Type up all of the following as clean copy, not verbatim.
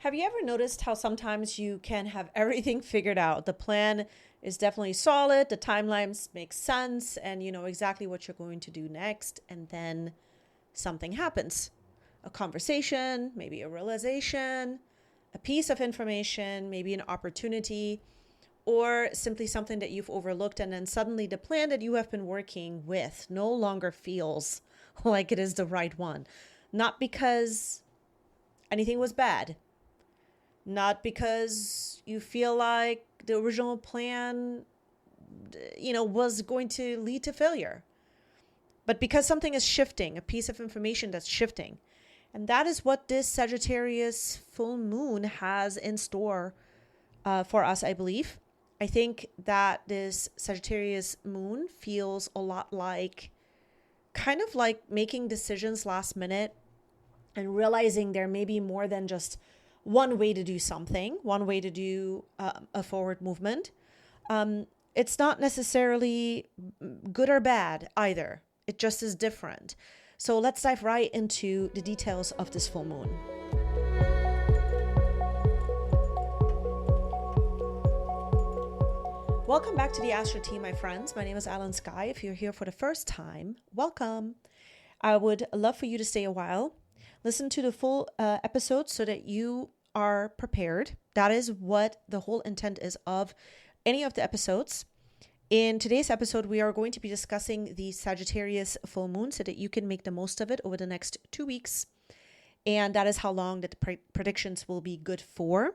Have you ever noticed how sometimes you can have everything figured out? The plan is definitely solid, the timelines make sense, and you know exactly what you're going to do next, and then something happens. A conversation, maybe a realization, a piece of information, maybe an opportunity, or simply something that you've overlooked, and then suddenly the plan that you have been working with no longer feels like it is the right one. Not because anything was bad, not because you feel like the original plan, was going to lead to failure, but because something is shifting, a piece of information that's shifting. And that is what this Sagittarius full moon has in store for us, I believe. I think that this Sagittarius moon feels a lot like, kind of like making decisions last minute and realizing there may be more than just one way to do something, one way to do a forward movement. It's not necessarily good or bad either. It just is different. So let's dive right into the details of this full moon. Welcome back to the Astro Tea, my friends. My name is Alan Sky. If you're here for the first time, welcome. I would love for you to stay a while. Listen to the full episode so that you are prepared. That is what the whole intent is of any of the episodes. In today's episode, we are going to be discussing the Sagittarius full moon so that you can make the most of it over the next 2 weeks. And that is how long that the predictions will be good for.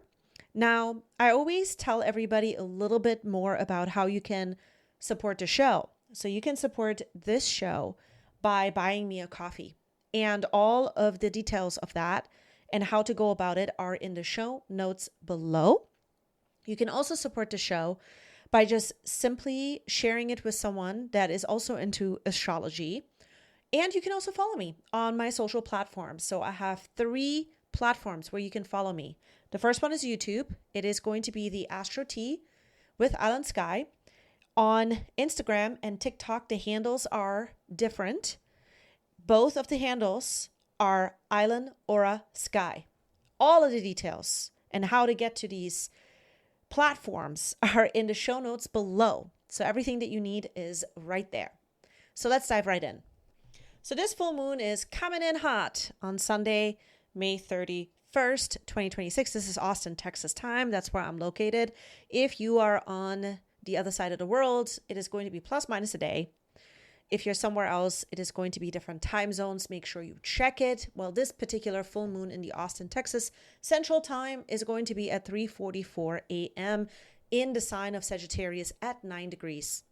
Now, I always tell everybody a little bit more about how you can support the show. So you can support this show by buying me a coffee. And all of the details of that and how to go about it are in the show notes below. You can also support the show by just simply sharing it with someone that is also into astrology. And you can also follow me on my social platforms. So I have 3 platforms where you can follow me. The first one is YouTube. It is going to be the Astro Tea with Alan Sky. On Instagram and TikTok, the handles are different. Both of the handles are Island Aura Sky. All of the details and how to get to these platforms are in the show notes below. So everything that you need is right there. So let's dive right in. So this full moon is coming in hot on Sunday, May 31st, 2026. This is Austin, Texas time. That's where I'm located. If you are on the other side of the world, it is going to be plus minus a day. If you're somewhere else, it is going to be different time zones. Make sure you check it. Well, this particular full moon in the Austin, Texas Central Time is going to be at 3:44 a.m. in the sign of Sagittarius at 9 degrees,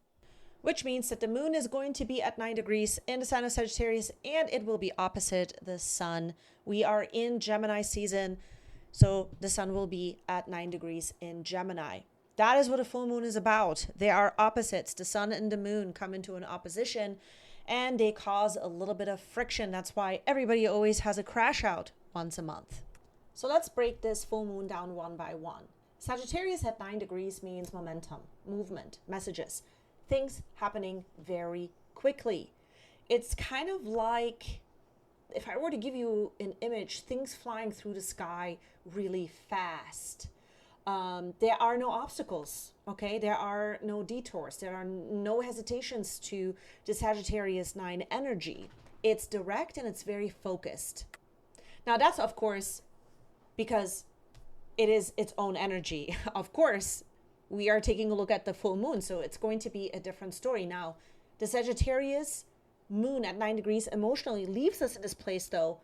which means that the moon is going to be at 9 degrees in the sign of Sagittarius, and it will be opposite the sun. We are in Gemini season, so the sun will be at 9 degrees in Gemini. That is what a full moon is about. They are opposites. The sun and the moon come into an opposition and they cause a little bit of friction. That's why everybody always has a crash out once a month. So let's break this full moon down one by one. Sagittarius at 9 degrees means momentum, movement, messages, things happening very quickly. It's kind of like, if I were to give you an image, things flying through the sky really fast. There are no obstacles, okay? There are no detours. There are no hesitations to the Sagittarius 9 energy. It's direct and it's very focused. Now that's, of course, because it is its own energy. Of course, we are taking a look at the full moon, so it's going to be a different story. Now, the Sagittarius moon at 9 degrees emotionally leaves us in this place, though,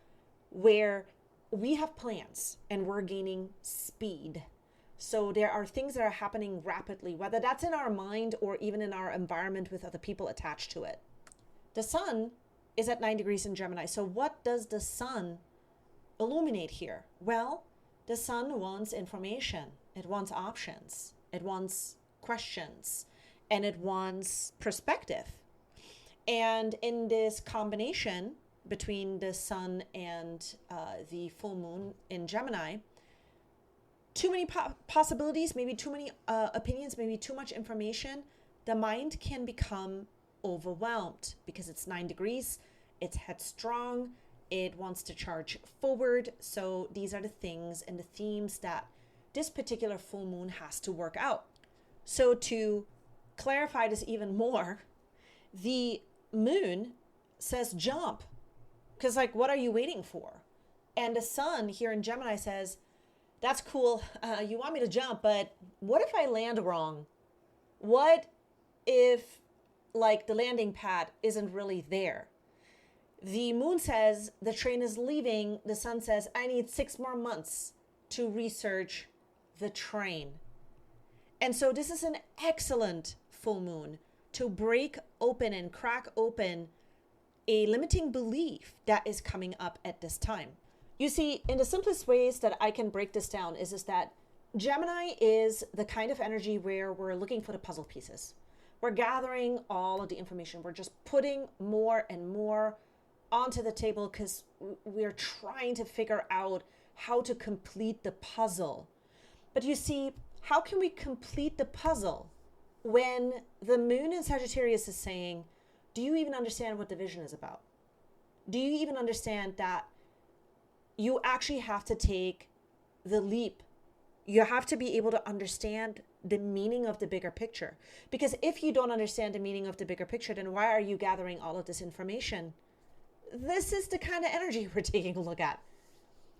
where we have plans and we're gaining speed. So there are things that are happening rapidly, whether that's in our mind or even in our environment with other people attached to it. The sun is at 9 degrees in Gemini. So what does the sun illuminate here? Well, the sun wants information. It wants options. It wants questions. And it wants perspective. And in this combination between the sun and the full moon in Gemini, too many possibilities, maybe too many opinions, maybe too much information, the mind can become overwhelmed because it's 9 degrees, it's headstrong, It wants to charge forward. So these are the things and the themes that this particular full moon has to work out. So to clarify this even more, the moon says jump. Because like, what are you waiting for? And the sun here in Gemini says, that's cool. You want me to jump, but what if I land wrong? What if like the landing pad isn't really there? The moon says the train is leaving. The sun says, I need 6 more months to research the train. And so this is an excellent full moon to break open and crack open a limiting belief that is coming up at this time. You see, in the simplest ways that I can break this down is that Gemini is the kind of energy where we're looking for the puzzle pieces. We're gathering all of the information. We're just putting more and more onto the table because we're trying to figure out how to complete the puzzle. But you see, how can we complete the puzzle when the moon in Sagittarius is saying, do you even understand what the vision is about? Do you even understand that you actually have to take the leap? You have to be able to understand the meaning of the bigger picture. Because if you don't understand the meaning of the bigger picture, then why are you gathering all of this information? This is the kind of energy we're taking a look at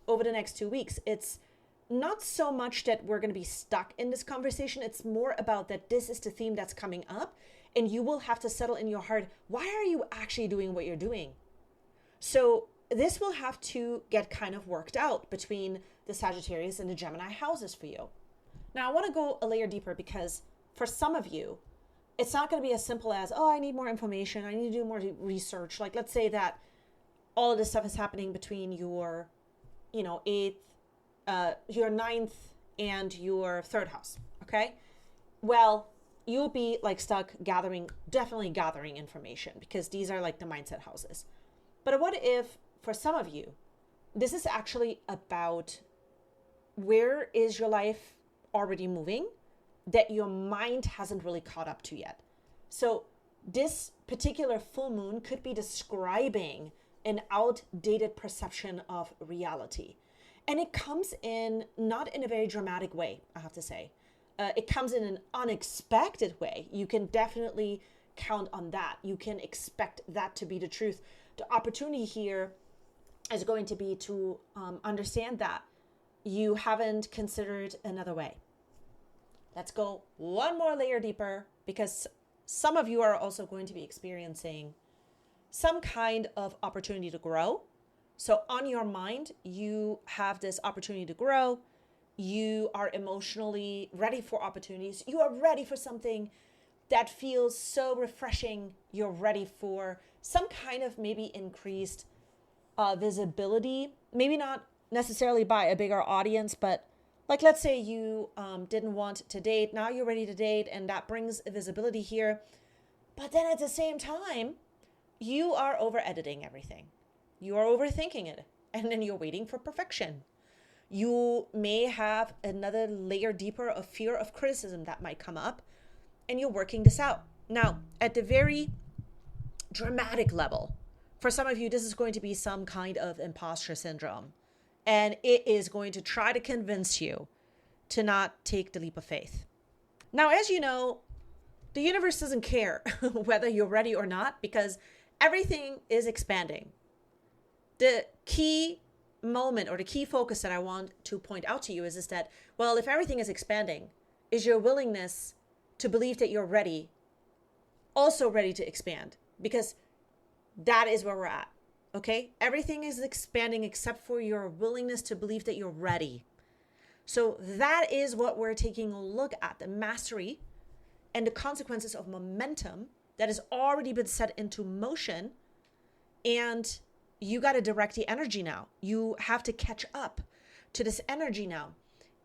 over the next 2 weeks. It's not so much that we're going to be stuck in this conversation. It's more about that this is the theme that's coming up, and you will have to settle in your heart, why are you actually doing what you're doing? So this will have to get kind of worked out between the Sagittarius and the Gemini houses for you. Now, I want to go a layer deeper because for some of you, it's not going to be as simple as, oh, I need more information. I need to do more research. Like, let's say that all of this stuff is happening between your, your 9th and your 3rd house. Okay. Well, you'll be like stuck definitely gathering information because these are like the mindset houses. But what if for some of you, this is actually about where is your life already moving that your mind hasn't really caught up to yet. So this particular full moon could be describing an outdated perception of reality. And it comes in not in a very dramatic way, I have to say. It comes in an unexpected way. You can definitely count on that. You can expect that to be the truth. The opportunity here is going to be to understand that you haven't considered another way. Let's go one more layer deeper because some of you are also going to be experiencing some kind of opportunity to grow. So on your mind, you have this opportunity to grow. You are emotionally ready for opportunities. You are ready for something that feels so refreshing. You're ready for some kind of maybe increased visibility, maybe not necessarily by a bigger audience, but like, let's say you didn't want to date. Now you're ready to date, and that brings visibility here. But then at the same time, you are over editing everything. You are overthinking it, and then you're waiting for perfection. You may have another layer deeper of fear of criticism that might come up, and you're working this out. Now, at the very dramatic level, for some of you, this is going to be some kind of imposter syndrome. And it is going to try to convince you to not take the leap of faith. Now, as you know, the universe doesn't care whether you're ready or not because everything is expanding. The key moment or the key focus that I want to point out to you is that, well, if everything is expanding, is your willingness to believe that you're ready also ready to expand? Because that is where we're at. Okay, everything is expanding except for your willingness to believe that you're ready. So that is what we're taking a look at, the mastery and the consequences of momentum that has already been set into motion. And you got to direct the energy now. You have to catch up to this energy now.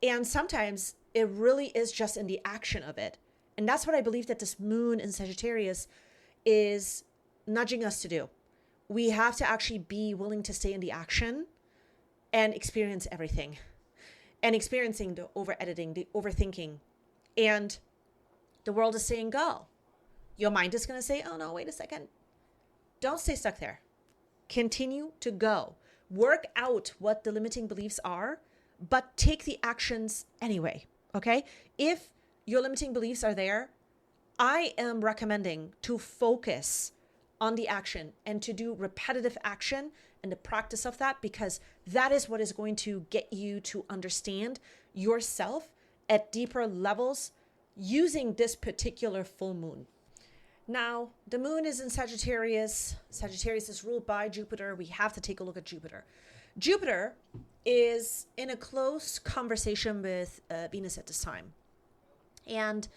And sometimes it really is just in the action of it. And that's what I believe that this moon in Sagittarius is nudging us to do. We have to actually be willing to stay in the action and experience everything and experiencing the over editing, the overthinking. And the world is saying, go. Your mind is going to say, oh no, wait a second. Don't stay stuck there. Continue to go. work out what the limiting beliefs are, but take the actions anyway. Okay. If your limiting beliefs are there, I am recommending to focus on the action and to do repetitive action and the practice of that, because that is what is going to get you to understand yourself at deeper levels using this particular full moon. Now, the moon is in Sagittarius. Sagittarius is ruled by Jupiter. We have to take a look at Jupiter. Jupiter is in a close conversation with Venus at this time. And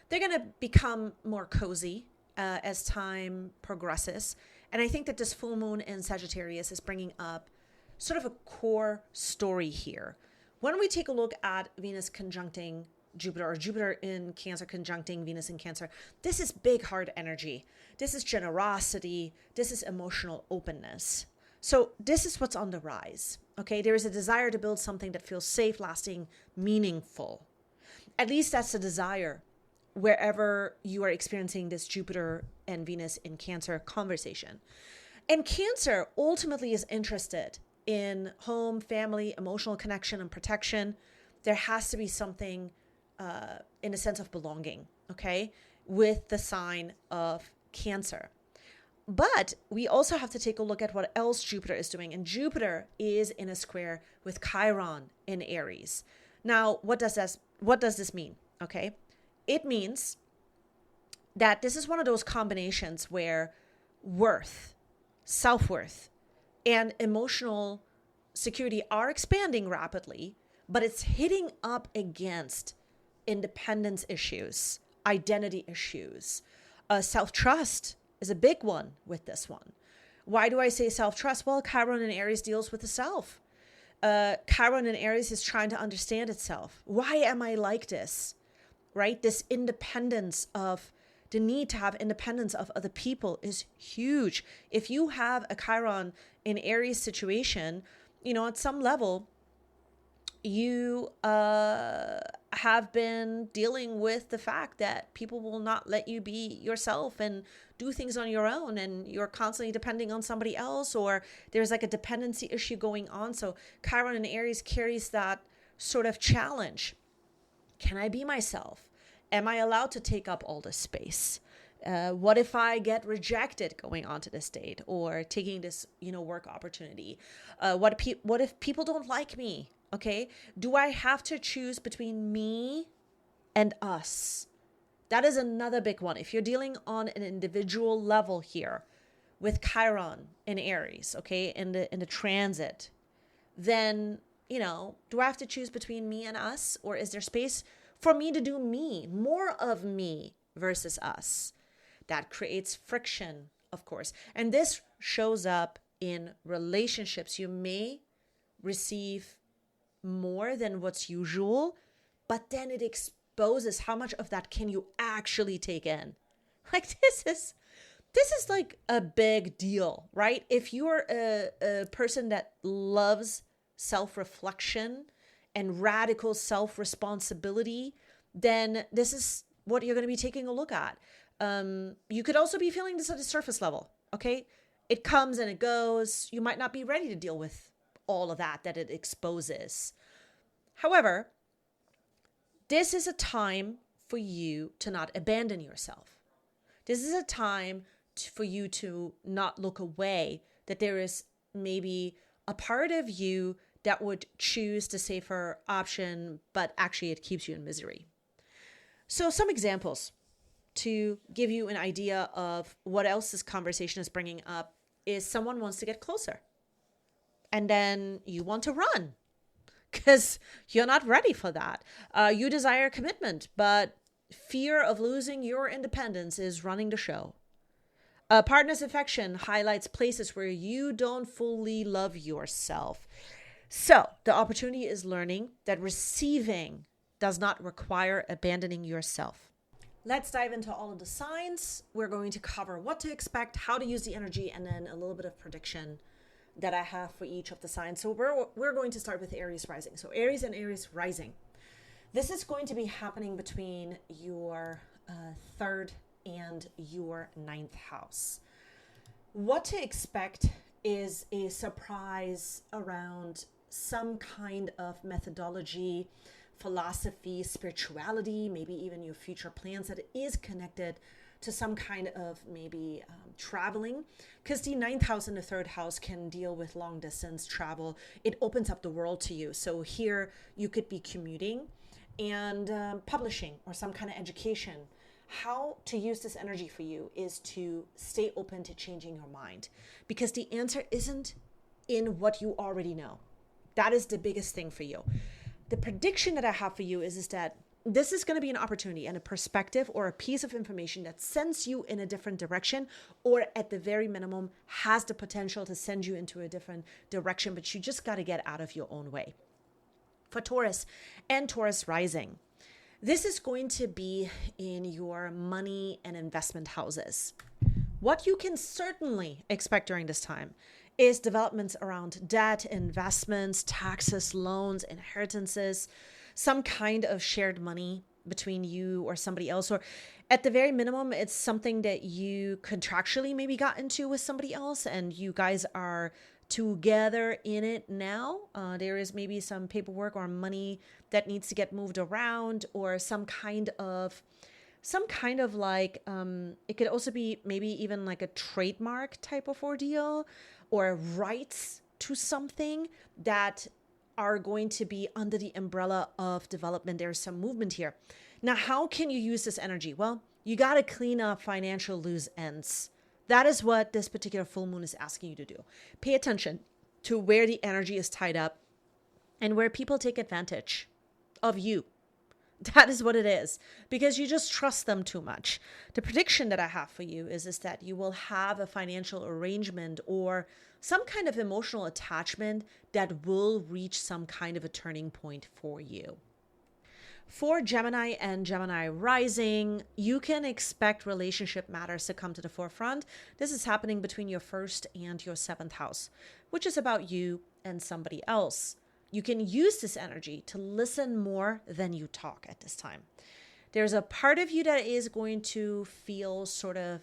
they're going to become more cozy as time progresses. And I think that this full moon in Sagittarius is bringing up sort of a core story here. When we take a look at Venus conjuncting Jupiter, or Jupiter in Cancer conjuncting Venus in Cancer, this is big heart energy. This is generosity. This is emotional openness. So this is what's on the rise. Okay, there is a desire to build something that feels safe, lasting, meaningful. At least that's the desire wherever you are experiencing this Jupiter and Venus in Cancer conversation. And Cancer ultimately is interested in home, family, emotional connection, and protection. There has to be something in a sense of belonging, okay, with the sign of Cancer. But we also have to take a look at what else Jupiter is doing. And Jupiter is in a square with Chiron in Aries. Now, what does this mean? Okay, it means that this is one of those combinations where worth, self-worth, and emotional security are expanding rapidly, but it's hitting up against independence issues, identity issues. Self-trust is a big one with this one. Why do I say self-trust? Well, Chiron in Aries deals with the self. Chiron in Aries is trying to understand itself. Why am I like this? Right? This independence of the need to have independence of other people is huge. If you have a Chiron in Aries situation, at some level, you have been dealing with the fact that people will not let you be yourself and do things on your own, and you're constantly depending on somebody else, or there's like a dependency issue going on. So Chiron in Aries carries that sort of challenge. Can I be myself? Am I allowed to take up all this space? What if I get rejected going on to this date or taking this, work opportunity? What if people don't like me? Okay. Do I have to choose between me and us? That is another big one. If you're dealing on an individual level here with Chiron in Aries, okay, in the transit, then, do I have to choose between me and us, or is there space for me to do me, more of me versus us? That creates friction, of course. And this shows up in relationships. You may receive more than what's usual, but then it exposes how much of that can you actually take in. Like this is like a big deal, right? If you're a person that loves self-reflection and radical self-responsibility, then this is what you're going to be taking a look at. You could also be feeling this at a surface level, okay? It comes and it goes. You might not be ready to deal with all of that it exposes. However, this is a time for you to not abandon yourself. This is a time for you to not look away, that there is maybe a part of you that would choose the safer option, but actually it keeps you in misery. So some examples to give you an idea of what else this conversation is bringing up is someone wants to get closer, and then you want to run because you're not ready for that. You desire commitment, but fear of losing your independence is running the show. A partner's affection highlights places where you don't fully love yourself. So the opportunity is learning that receiving does not require abandoning yourself. Let's dive into all of the signs. We're going to cover what to expect, how to use the energy, and then a little bit of prediction that I have for each of the signs. So we're going to start with Aries rising. So Aries and Aries rising. This is going to be happening between your third and your ninth house. What to expect is a surprise around some kind of methodology, philosophy, spirituality, maybe even your future plans that is connected to some kind of maybe traveling, because the ninth house and the third house can deal with long distance travel. It opens up the world to you. So here you could be commuting and publishing or some kind of education. How to use this energy for you is to stay open to changing your mind, because the answer isn't in what you already know. That is the biggest thing for you. The prediction that I have for you is that this is going to be an opportunity and a perspective or a piece of information that sends you in a different direction, or at the very minimum has the potential to send you into a different direction, but you just got to get out of your own way. For Taurus and Taurus rising, this is going to be in your money and investment houses. What you can certainly expect during this time is developments around debt, investments, taxes, loans, inheritances, some kind of shared money between you or somebody else, or at the very minimum, it's something that you contractually maybe got into with somebody else and you guys are together in it now. There is maybe some paperwork or money that needs to get moved around, or some kind of like, it could also be maybe even like a trademark type of ordeal, or rights to something that are going to be under the umbrella of development. There's some movement here. Now, how can you use this energy? Well, you got to clean up financial loose ends. That is what this particular full moon is asking you to do. Pay attention to where the energy is tied up and where people take advantage of you. That is what it is, because you just trust them too much. The prediction that I have for you is that you will have a financial arrangement or some kind of emotional attachment that will reach some kind of a turning point for you. For Gemini and Gemini rising, you can expect relationship matters to come to the forefront. This is happening between your first and your seventh house, which is about you and somebody else. You can use this energy to listen more than you talk at this time. There's a part of you that is going to feel sort of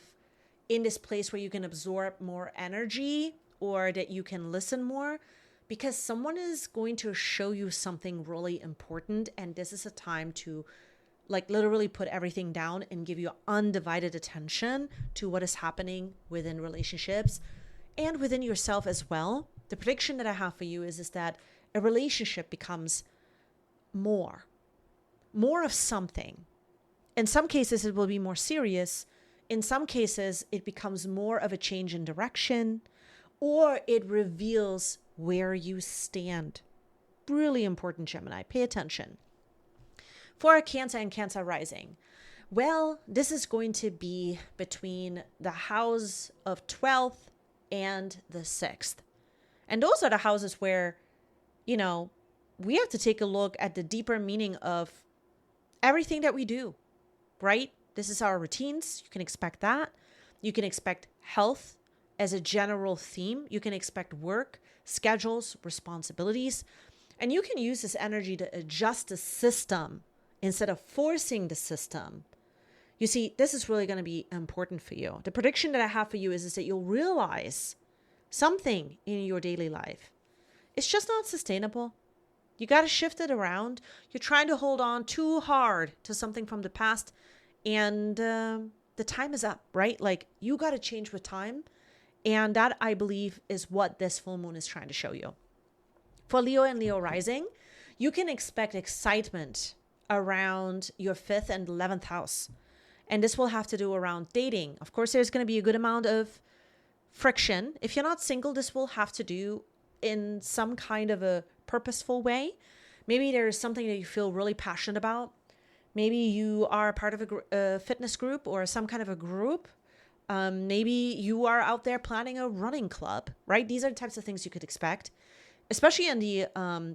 in this place where you can absorb more energy, or that you can listen more, because someone is going to show you something really important. And this is a time to like literally put everything down and give you undivided attention to what is happening within relationships and within yourself as well. The prediction that I have for you is that a relationship becomes more of something. In some cases, it will be more serious. In some cases, it becomes more of a change in direction, or it reveals where you stand. Really important, Gemini. Pay attention. For a Cancer and Cancer rising, well, this is going to be between the house of 12th and the 6th. And those are the houses where, you know, we have to take a look at the deeper meaning of everything that we do, right? This is our routines. You can expect that. You can expect health as a general theme. You can expect work, schedules, responsibilities. And you can use this energy to adjust the system instead of forcing the system. You see, this is really going to be important for you. The prediction that I have for you is that you'll realize something in your daily life. It's just not sustainable. You got to shift it around. You're trying to hold on too hard to something from the past, and the time is up, right? Like, you got to change with time. And that, I believe, is what this full moon is trying to show you. For Leo and Leo rising, you can expect excitement around your 5th and 11th house. And this will have to do around dating. Of course, there's going to be a good amount of friction. If you're not single, this will have to do in some kind of a purposeful way. Maybe there's something that you feel really passionate about. Maybe you are a part of a fitness group or some kind of a group. Maybe you are out there planning a running club, right? These are the types of things you could expect, especially in the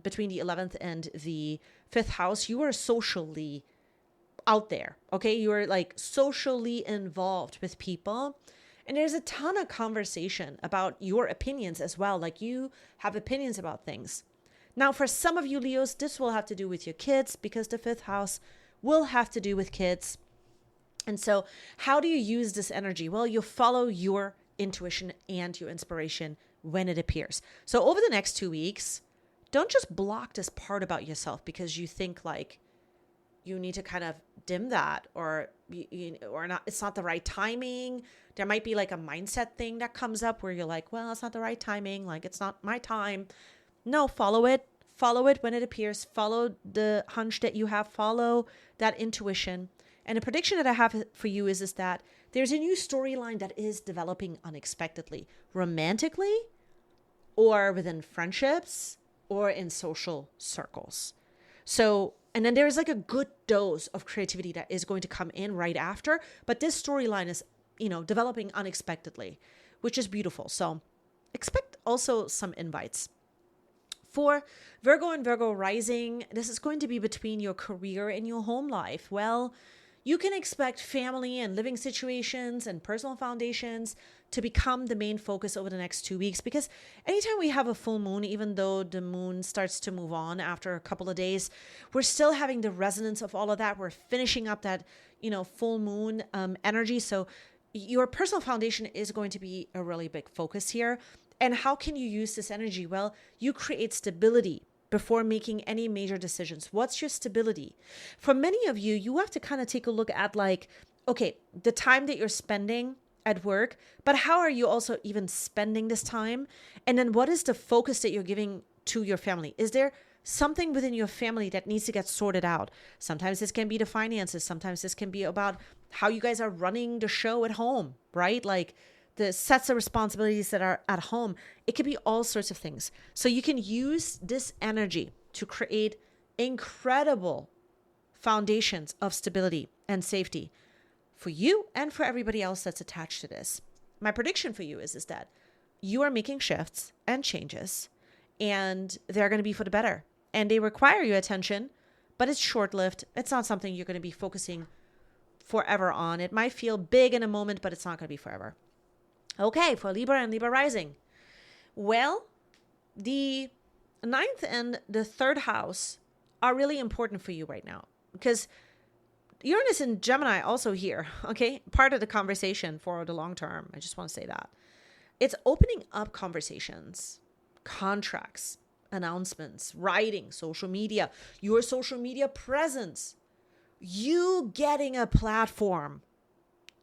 between the 11th and the 5th house. You are socially out there, okay? You are like socially involved with people. And there's a ton of conversation about your opinions as well. Like, you have opinions about things. Now, for some of you Leos, this will have to do with your kids, because the 5th house will have to do with kids. And so how do you use this energy? Well, you follow your intuition and your inspiration when it appears. So over the next 2 weeks, don't just block this part about yourself because you think like you need to kind of dim that or not. It's not the right timing. There might be like a mindset thing that comes up where you're like, well, it's not the right timing. Like it's not my time. No, follow it. Follow it when it appears. Follow the hunch that you have. Follow that intuition. And the prediction that I have for you is that there's a new storyline that is developing unexpectedly, romantically or within friendships or in social circles. So, and then there's like a good dose of creativity that is going to come in right after. But this storyline is, developing unexpectedly, which is beautiful. So expect also some invites. For Virgo and Virgo rising, this is going to be between your career and your home life. Well, you can expect family and living situations and personal foundations to become the main focus over the next 2 weeks, because anytime we have a full moon, even though the moon starts to move on after a couple of days, we're still having the resonance of all of that. We're finishing up that, full moon energy. So your personal foundation is going to be a really big focus here. And how can you use this energy? Well, you create stability before making any major decisions. What's your stability? For many of you, you have to kind of take a look at like, okay, the time that you're spending at work, but how are you also even spending this time? And then what is the focus that you're giving to your family? Is there something within your family that needs to get sorted out? Sometimes this can be the finances. Sometimes this can be about how you guys are running the show at home, right? Like the sets of responsibilities that are at home. It could be all sorts of things. So you can use this energy to create incredible foundations of stability and safety for you and for everybody else that's attached to this. My prediction for you is that you are making shifts and changes, and they're going to be for the better. And they require your attention, but it's short-lived. It's not something you're going to be focusing forever on. It might feel big in a moment, but it's not going to be forever. Okay, for Libra and Libra rising. Well, the 9th and the 3rd house are really important for you right now because Uranus and Gemini also here, okay? Part of the conversation for the long term. I just want to say that. It's opening up conversations, contracts, announcements, writing, social media, your social media presence, you getting a platform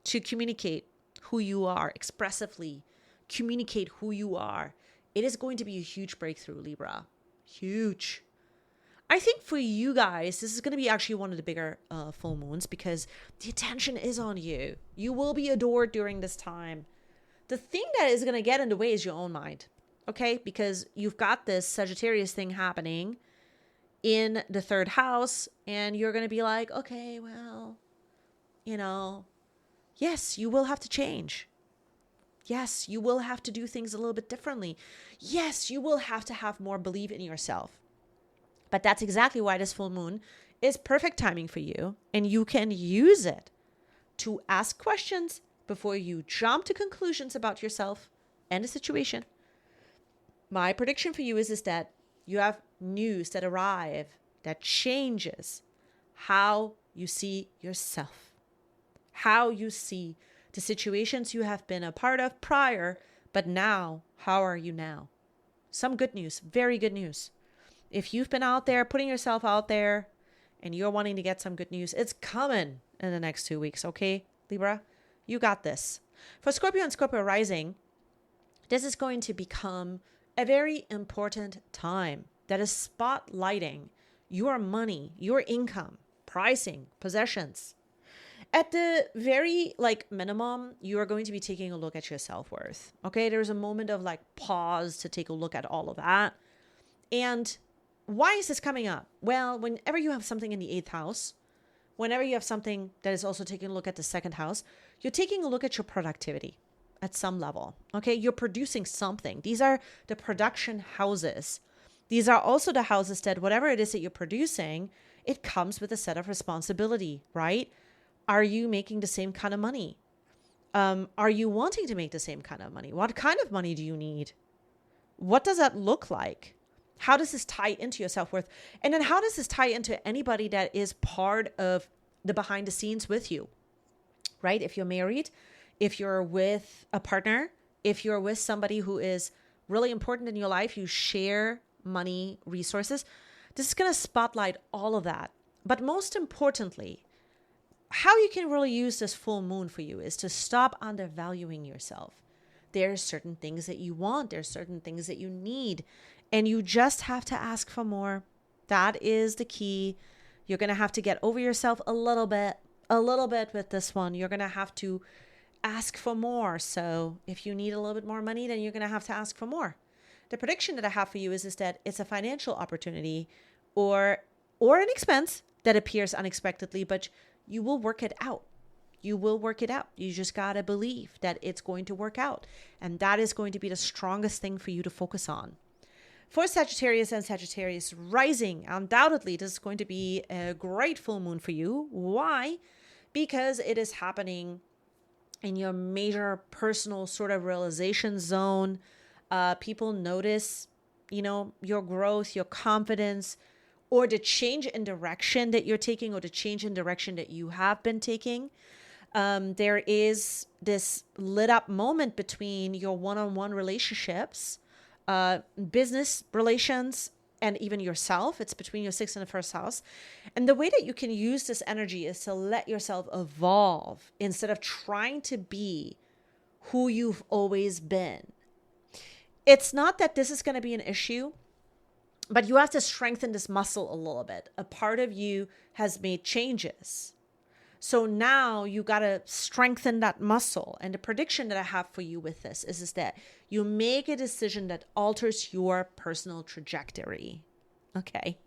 to communicate who you are, expressively communicate who you are. It is going to be a huge breakthrough, Libra. Huge. I think for you guys, this is going to be actually one of the bigger full moons because the attention is on you. You will be adored during this time. The thing that is going to get in the way is your own mind, okay? Because you've got this Sagittarius thing happening in the 3rd house, and you're going to be like, okay, well, yes, you will have to change. Yes, you will have to do things a little bit differently. Yes, you will have to have more belief in yourself. But that's exactly why this full moon is perfect timing for you. And you can use it to ask questions before you jump to conclusions about yourself and the situation. My prediction for you is that you have news that arrive that changes how you see yourself, how you see the situations you have been a part of prior, but now, how are you now? Some good news, very good news. If you've been out there, putting yourself out there, and you're wanting to get some good news, it's coming in the next 2 weeks, okay, Libra? You got this. For Scorpio and Scorpio rising, this is going to become a very important time that is spotlighting your money, your income, pricing, possessions. At the very minimum, you are going to be taking a look at your self-worth. Okay, there's a moment of pause to take a look at all of that. And why is this coming up? Well, whenever you have something in the 8th house, whenever you have something that is also taking a look at the 2nd house, you're taking a look at your productivity at some level. Okay, you're producing something. These are the production houses. These are also the houses that whatever it is that you're producing, it comes with a set of responsibility, right? Are you making the same kind of money? Are you wanting to make the same kind of money? What kind of money do you need? What does that look like? How does this tie into your self-worth? And then how does this tie into anybody that is part of the behind the scenes with you, right? If you're married, if you're with a partner, if you're with somebody who is really important in your life, you share money, resources. This is going to spotlight all of that. But most importantly, how you can really use this full moon for you is to stop undervaluing yourself. There are certain things that you want. There are certain things that you need. And you just have to ask for more. That is the key. You're going to have to get over yourself a little bit with this one. You're going to have to ask for more. So if you need a little bit more money, then you're going to have to ask for more. The prediction that I have for you is that it's a financial opportunity or an expense that appears unexpectedly, but you will work it out. You will work it out. You just got to believe that it's going to work out. And that is going to be the strongest thing for you to focus on. For Sagittarius and Sagittarius rising, undoubtedly, this is going to be a great full moon for you. Why? Because it is happening in your major personal sort of realization zone. People notice, your growth, your confidence, or the change in direction that you're taking, or the change in direction that you have been taking. There is this lit up moment between your one-on-one relationships, business relations, and even yourself. It's between your 6th and the 1st house. And the way that you can use this energy is to let yourself evolve instead of trying to be who you've always been. It's not that this is going to be an issue, but you have to strengthen this muscle a little bit. A part of you has made changes. So now you got to strengthen that muscle. And the prediction that I have for you with this is that you make a decision that alters your personal trajectory. Okay.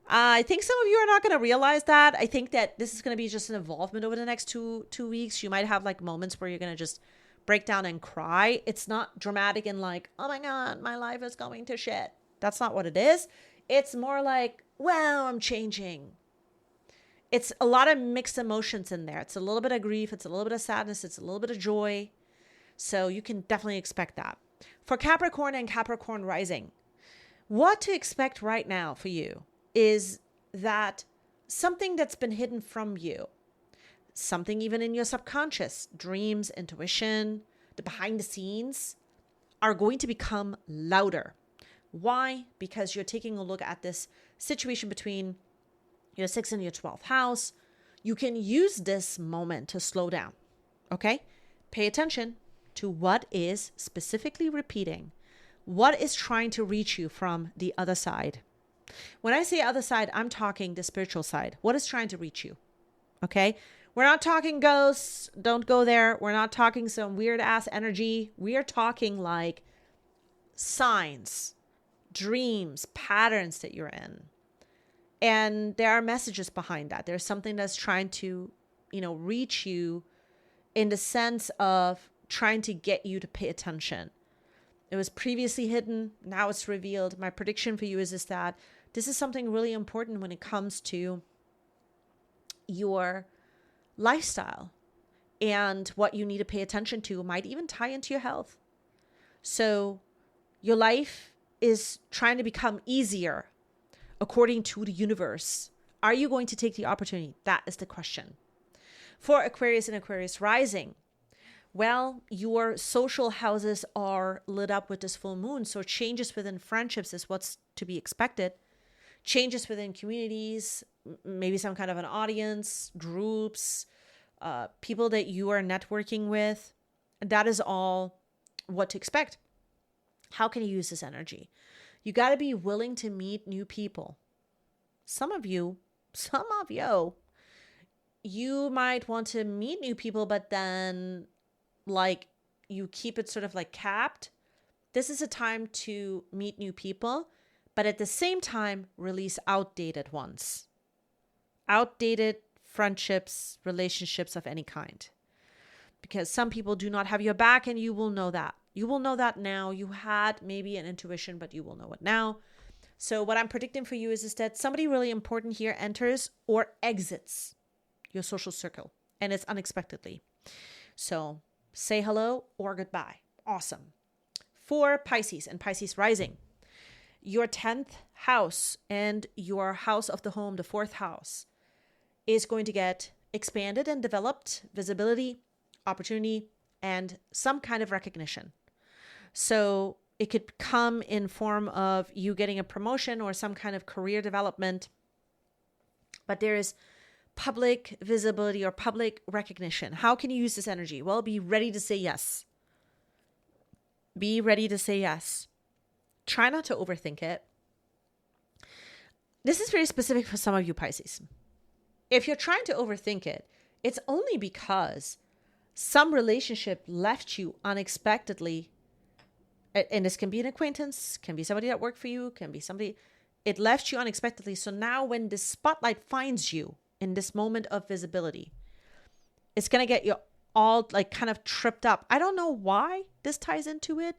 I think some of you are not going to realize that. I think that this is going to be just an involvement over the next two weeks. You might have like moments where you're going to just break down and cry. It's not dramatic and like, oh my God, my life is going to shit. That's not what it is. It's more like, wow, I'm changing. It's a lot of mixed emotions in there. It's a little bit of grief. It's a little bit of sadness. It's a little bit of joy. So you can definitely expect that. For Capricorn and Capricorn rising, what to expect right now for you is that something that's been hidden from you, something even in your subconscious, dreams, intuition, the behind the scenes, are going to become louder. Why? Because you're taking a look at this situation between your 6th and your 12th house. You can use this moment to slow down. Okay? Pay attention to what is specifically repeating. What is trying to reach you from the other side? When I say other side, I'm talking the spiritual side. What is trying to reach you? Okay? We're not talking ghosts. Don't go there. We're not talking some weird ass energy. We are talking like signs, dreams, patterns that you're in. And there are messages behind that. There's something that's trying to, reach you in the sense of trying to get you to pay attention. It was previously hidden. Now it's revealed. My prediction for you is that this is something really important when it comes to your lifestyle and what you need to pay attention to. It might even tie into your health. So your life is trying to become easier according to the universe. Are you going to take the opportunity? That is the question. For Aquarius and Aquarius rising, well, your social houses are lit up with this full moon. So changes within friendships is what's to be expected. Changes within communities, maybe some kind of an audience, groups, people that you are networking with. That is all what to expect. How can you use this energy? You got to be willing to meet new people. Some of you, you might want to meet new people, but then you keep it sort of like capped. This is a time to meet new people, but at the same time, release outdated ones. Outdated friendships, relationships of any kind. Because some people do not have your back, and you will know that. You will know that now. You had maybe an intuition, but you will know it now. So what I'm predicting for you is that somebody really important here enters or exits your social circle, and it's unexpectedly. So say hello or goodbye. Awesome. For Pisces and Pisces rising, your 10th house and your house of the home, the 4th house, is going to get expanded and developed, visibility, opportunity, and some kind of recognition. So it could come in form of you getting a promotion or some kind of career development. But there is public visibility or public recognition. How can you use this energy? Well, be ready to say yes. Be ready to say yes. Try not to overthink it. This is very specific for some of you Pisces. If you're trying to overthink it, it's only because some relationship left you unexpectedly. And this can be an acquaintance, can be somebody that worked for you, can be somebody, it left you unexpectedly. So now when the spotlight finds you in this moment of visibility, it's going to get you all like kind of tripped up. I don't know why this ties into it,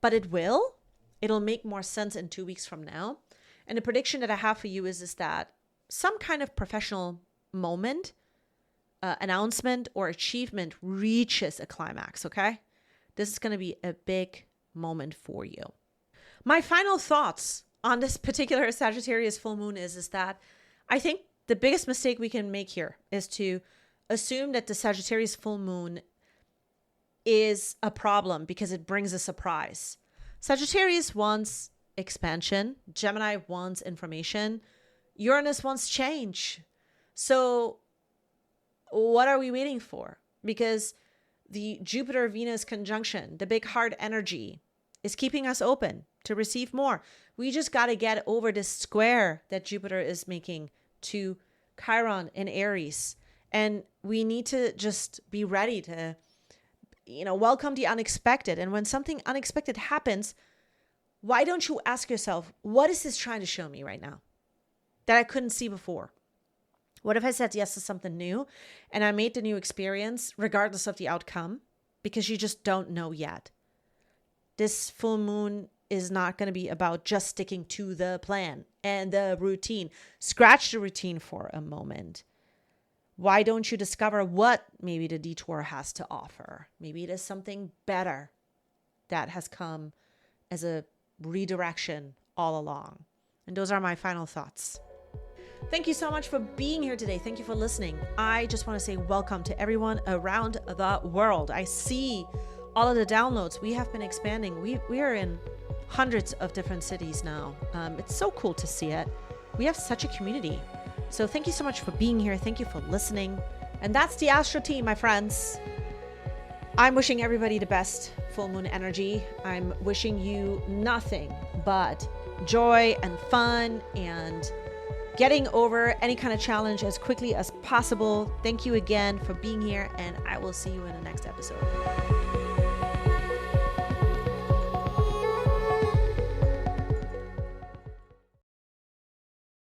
but it will. It'll make more sense in 2 weeks from now. And the prediction that I have for you is that some kind of professional moment, announcement or achievement reaches a climax, okay? This is going to be a big moment for you. My final thoughts on this particular Sagittarius full moon is that I think the biggest mistake we can make here is to assume that the Sagittarius full moon is a problem because it brings a surprise. Sagittarius wants expansion. Gemini wants information. Uranus wants change. So what are we waiting for? Because the Jupiter-Venus conjunction, the big heart energy, is keeping us open to receive more. We just got to get over this square that Jupiter is making to Chiron in Aries. And we need to just be ready to, welcome the unexpected. And when something unexpected happens, why don't you ask yourself, what is this trying to show me right now that I couldn't see before? What if I said yes to something new and I made the new experience regardless of the outcome because you just don't know yet? This full moon is not going to be about just sticking to the plan and the routine. Scratch the routine for a moment. Why don't you discover what maybe the detour has to offer? Maybe it is something better that has come as a redirection all along. And those are my final thoughts. Thank you so much for being here today. Thank you for listening. I just want to say welcome to everyone around the world. I see all of the downloads. We have been expanding. We are in hundreds of different cities now. It's so cool to see it. We have such a community. So thank you so much for being here. Thank you for listening. And that's the Astro Tea, my friends. I'm wishing everybody the best full moon energy. I'm wishing you nothing but joy and fun and getting over any kind of challenge as quickly as possible. Thank you again for being here, and I will see you in the next episode.